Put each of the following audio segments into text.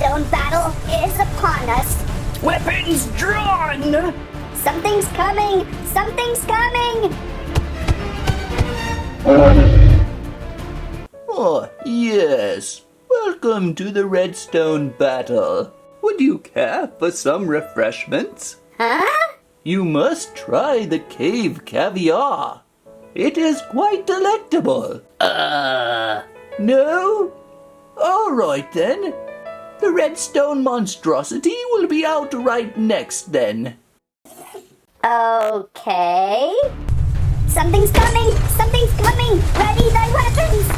redstone battle is upon us. Weapons drawn! Something's coming! Something's coming! Oh, yes. Welcome to the redstone battle. Would you care for some refreshments? Huh? You must try the cave caviar. It is quite delectable. No? Alright then. The redstone monstrosity will be out right next then. Okay. Something's coming! Something's coming! Ready thy weapons!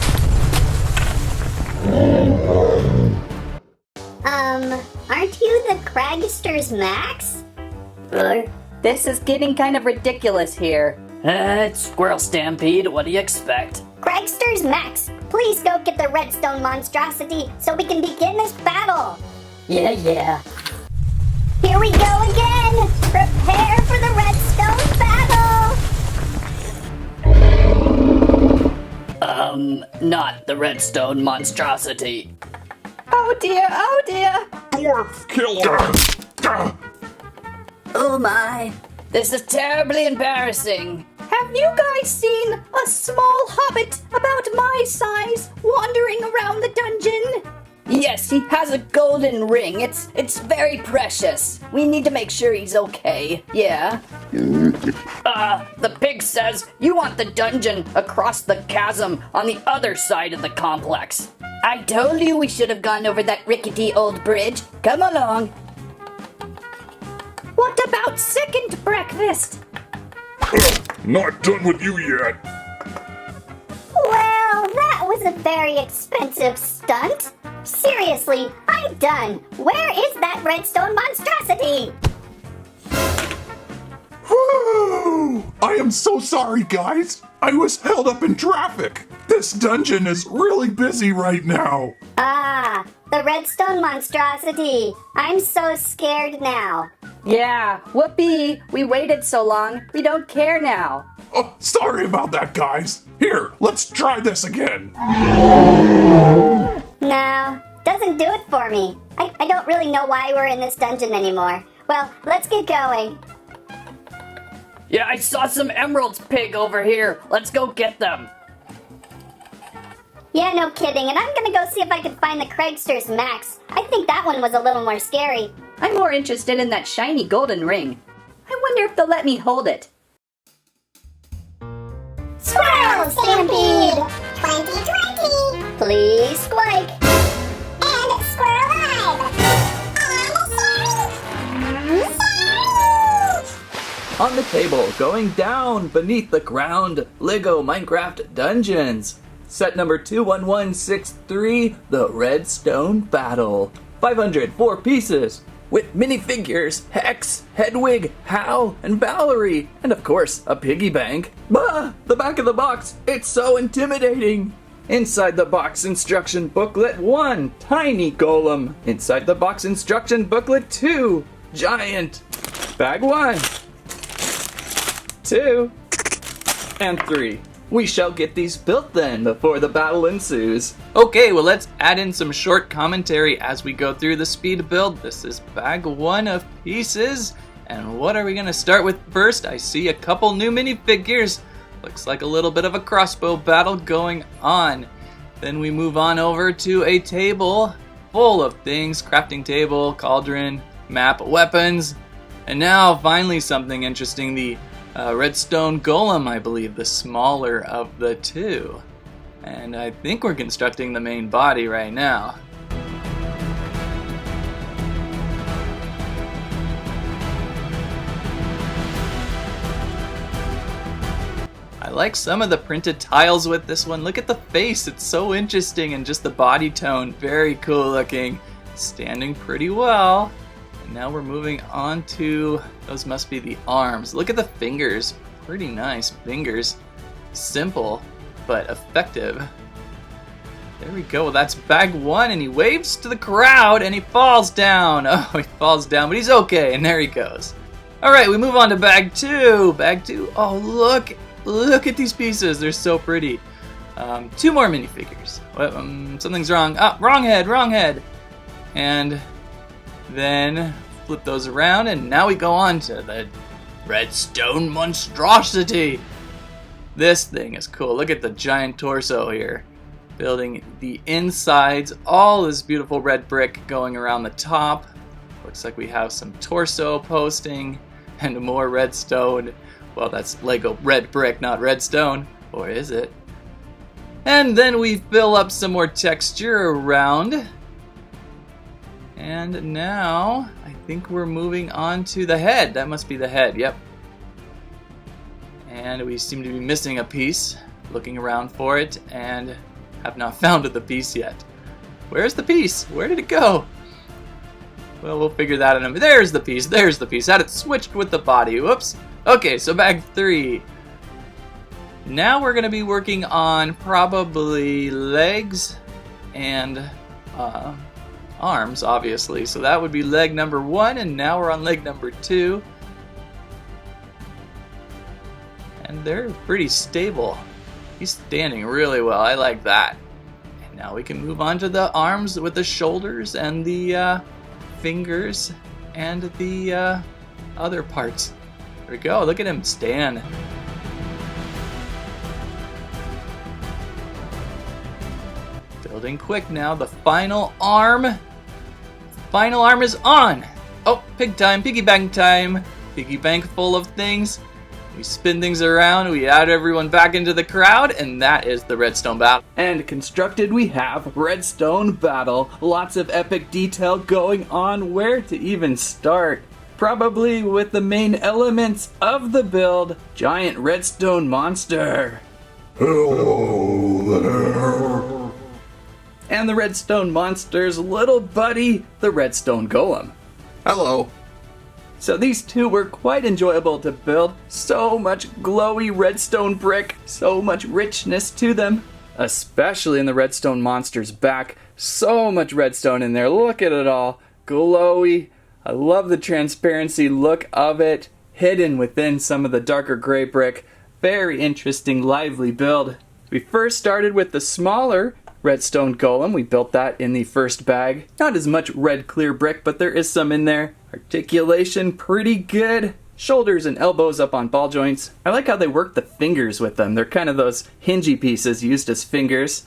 Aren't you the Cragster's Max? This is getting kind of ridiculous here. It's Squirrel Stampede, what do you expect? Cragster's Max, please go get the redstone monstrosity so we can begin this battle. Yeah. Here we go again! Prepare for the redstone battle! Not the redstone monstrosity. Oh dear! Kill her! Oh my! This is terribly embarrassing. Have you guys seen a small hobbit about my size wandering around the dungeon? Yes, he has a golden ring. It's very precious. We need to make sure he's okay. Yeah. The pig says you want the dungeon across the chasm on the other side of the complex. I told you we should have gone over that rickety old bridge. Come along. What about second breakfast? Not done with you yet. Well, that was a very expensive stunt. Seriously, I'm done. Where is that redstone monstrosity? I am so sorry, guys. I was held up in traffic. This dungeon is really busy right now. Ah, the redstone monstrosity. I'm so scared now. Yeah, whoopee. We waited so long. We don't care now. Oh, sorry about that, guys. Here, let's try this again. No, doesn't do it for me. I don't really know why we're in this dungeon anymore. Well, let's get going. Yeah, I saw some emeralds, pig, over here. Let's go get them. Yeah, no kidding, and I'm gonna go see if I can find the Cragster's Max. I think that one was a little more scary. I'm more interested in that shiny golden ring. I wonder if they'll let me hold it. Squirrel Stampede 2020! Please squike! And Squirrel Live! On the table, going down beneath the ground, Lego Minecraft Dungeons. Set number 21163, the Redstone Battle. 504 pieces, with minifigures, Hex, Hedwig, Hal, and Valerie, and of course, a Piggybank. Bah! The back of the box, it's so intimidating! Inside the box instruction booklet 1, Tiny Golem. Inside the box instruction booklet 2, Giant. Bag 1, 2, and 3. We shall get these built then before the battle ensues. Okay, well let's add in some short commentary as we go through the speed build. This is bag 1 of pieces. And what are we gonna start with first? I see a couple new minifigures. Looks like a little bit of a crossbow battle going on. Then we move on over to a table full of things. Crafting table, cauldron, map, weapons. And now finally something interesting, the Redstone Golem, I believe, the smaller of the two. And I think we're constructing the main body right now. I like some of the printed tiles with this one. Look at the face, it's so interesting, and just the body tone, very cool looking. Standing pretty well. And now we're moving on to, those must be the arms. Look at the fingers, pretty nice fingers. Simple, but effective. There we go, well, that's bag 1, and he waves to the crowd, and he falls down. Oh, he falls down, but he's okay, and there he goes. All right, we move on to bag 2. Bag 2, oh, look at these pieces, they're so pretty. 2 more minifigures. Something's wrong. Oh, wrong head. And then flip those around, and now we go on to the Redstone Monstrosity. This thing is cool. Look at the giant torso here. Building the insides, all this beautiful red brick going around the top. Looks like we have some torso posting and more redstone. Well, that's Lego red brick, not redstone. Or is it? And then we fill up some more texture around. And now, I think we're moving on to the head. That must be the head, yep. And we seem to be missing a piece. Looking around for it, and have not found the piece yet. Where's the piece? Where did it go? Well, we'll figure that out in a minute. There's the piece, there's the piece. Had it switched with the body, whoops. Okay, so bag 3. Now we're gonna be working on probably legs and arms, obviously. So that would be leg number 1, and now we're on leg number 2. And they're pretty stable. He's standing really well, I like that. And now we can move on to the arms with the shoulders and the fingers and the other parts. There we go, look at him stand. Building quick now, the final arm. Final arm is on. Oh, pig time, piggy bank time. Piggy bank full of things. We spin things around, we add everyone back into the crowd, and that is the redstone battle. And constructed we have redstone battle. Lots of epic detail going on. Where to even start? Probably with the main elements of the build, giant redstone monster. Hello there. And the redstone monster's little buddy, the redstone golem. Hello. So these two were quite enjoyable to build. So much glowy redstone brick, so much richness to them. Especially in the redstone monster's back. So much redstone in there, look at it all. Glowy. I love the transparency look of it. Hidden within some of the darker gray brick. Very interesting, lively build. We first started with the smaller redstone golem. We built that in the first bag. Not as much red clear brick, but there is some in there. Articulation pretty good. Shoulders and elbows up on ball joints. I like how they work the fingers with them. They're kind of those hingy pieces used as fingers.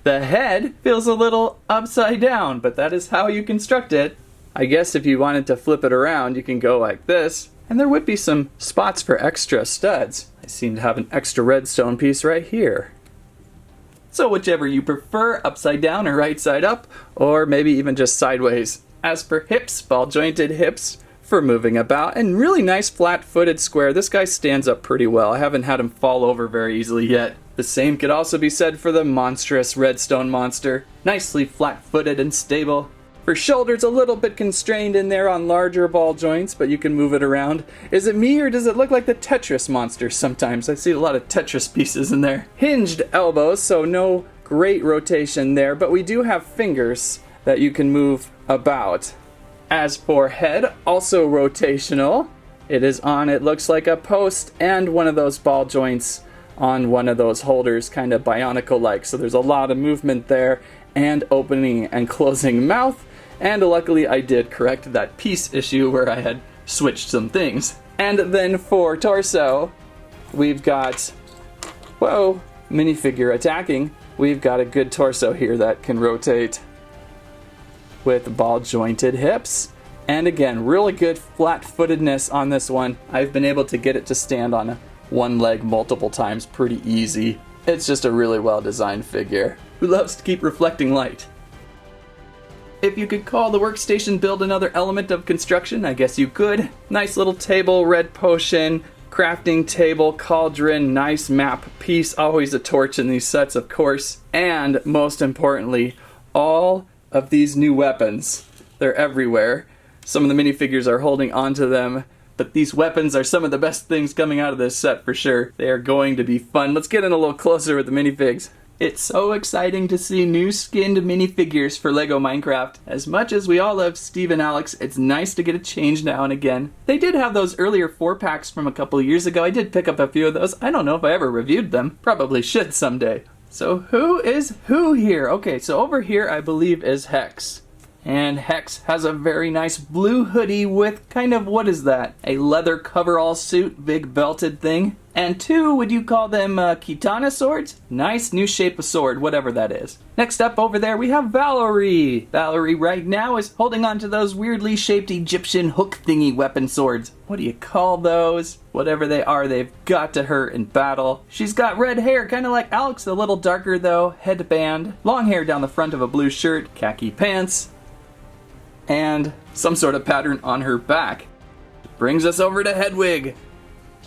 The head feels a little upside down, but that is how you construct it. I guess if you wanted to flip it around, you can go like this. And there would be some spots for extra studs. I seem to have an extra redstone piece right here. So whichever you prefer, upside down or right side up, or maybe even just sideways. As for hips, ball jointed hips for moving about, and really nice flat-footed square. This guy stands up pretty well. I haven't had him fall over very easily yet. The same could also be said for the monstrous redstone monster. Nicely flat-footed and stable. For shoulders, a little bit constrained in there on larger ball joints, but you can move it around. Is it me, or does it look like the Tetris monster sometimes? I see a lot of Tetris pieces in there. Hinged elbows, so no great rotation there, but we do have fingers that you can move about. As for head, also rotational. It is on, it looks like a post and one of those ball joints on one of those holders, kind of bionicle-like. So there's a lot of movement there, and opening and closing mouth. And luckily I did correct that piece issue where I had switched some things. And then for torso, we've got, whoa, minifigure attacking. We've got a good torso here that can rotate with ball jointed hips. And again, really good flat-footedness on this one. I've been able to get it to stand on one leg multiple times pretty easy. It's just a really well-designed figure who loves to keep reflecting light. If you could call the workstation build another element of construction, I guess you could. Nice little table, red potion, crafting table, cauldron, nice map piece, always a torch in these sets, of course. And most importantly, all of these new weapons. They're everywhere. Some of the minifigures are holding onto them, but these weapons are some of the best things coming out of this set for sure. They are going to be fun. Let's get in a little closer with the minifigs. It's so exciting to see new skinned minifigures for Lego Minecraft. As much as we all love Steve and Alex, it's nice to get a change now and again. They did have those earlier 4-packs from a couple years ago. I did pick up a few of those. I don't know if I ever reviewed them. Probably should someday. So who is who here? Okay, so over here I believe is Hex. And Hex has a very nice blue hoodie with kind of, what is that? A leather coverall suit, big belted thing. And 2, would you call them katana swords? Nice new shape of sword, whatever that is. Next up over there we have Valorie. Valorie right now is holding on to those weirdly shaped Egyptian hook thingy weapon swords. What do you call those? Whatever they are, they've got to hurt in battle. She's got red hair, kind of like Alex, a little darker though, headband, long hair down the front of a blue shirt, khaki pants, and some sort of pattern on her back. Brings us over to Hedwig.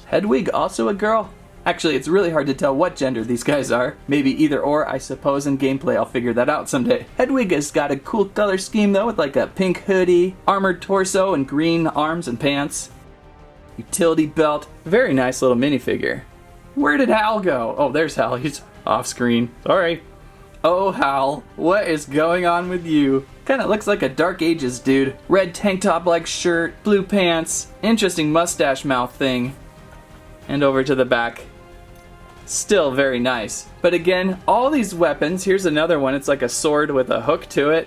Hedwig also a girl? Actually, it's really hard to tell what gender these guys are. Maybe either or, I suppose in gameplay I'll figure that out someday. Hedwig has got a cool color scheme though, with like a pink hoodie, armored torso, and green arms and pants. Utility belt. Very nice little minifigure. Where did Hal go? Oh, there's Hal. He's off screen. Sorry. Oh, Hal, what is going on with you? Kinda looks like a Dark Ages dude. Red tank top like shirt, blue pants, interesting mustache mouth thing. And over to the back. Still very nice. But again, all these weapons, here's another one. It's like a sword with a hook to it.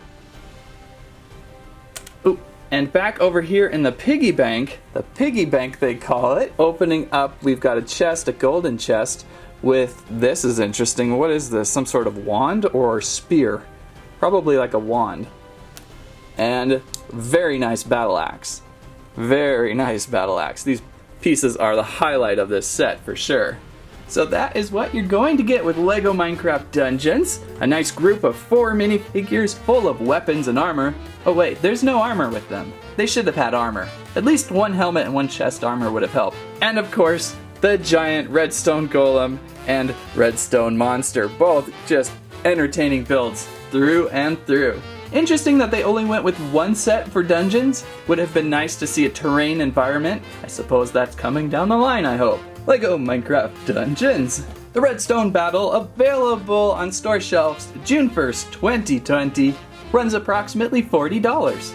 Ooh. And back over here in the Piggybank, they call it, opening up, we've got a chest, a golden chest, with, this is interesting, what is this? Some sort of wand or spear? Probably like a wand. And very nice battle axe. Very nice battle axe. These pieces are the highlight of this set for sure. So that is what you're going to get with Lego Minecraft Dungeons. A nice group of 4 minifigures full of weapons and armor. Oh wait, there's no armor with them. They should have had armor. At least 1 helmet and 1 chest armor would have helped. And of course, the giant redstone golem and redstone monster. Both just entertaining builds through and through. Interesting that they only went with 1 set for dungeons. Would have been nice to see a terrain environment. I suppose that's coming down the line, I hope. Lego Minecraft Dungeons. The Redstone Battle, available on store shelves June 1st, 2020, runs approximately $40.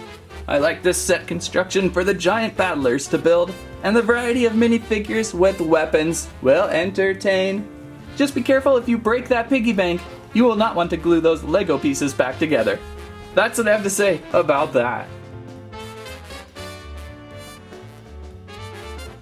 I like this set construction for the giant battlers to build, and the variety of minifigures with weapons will entertain. Just be careful if you break that piggy bank. You will not want to glue those Lego pieces back together. That's what I have to say about that.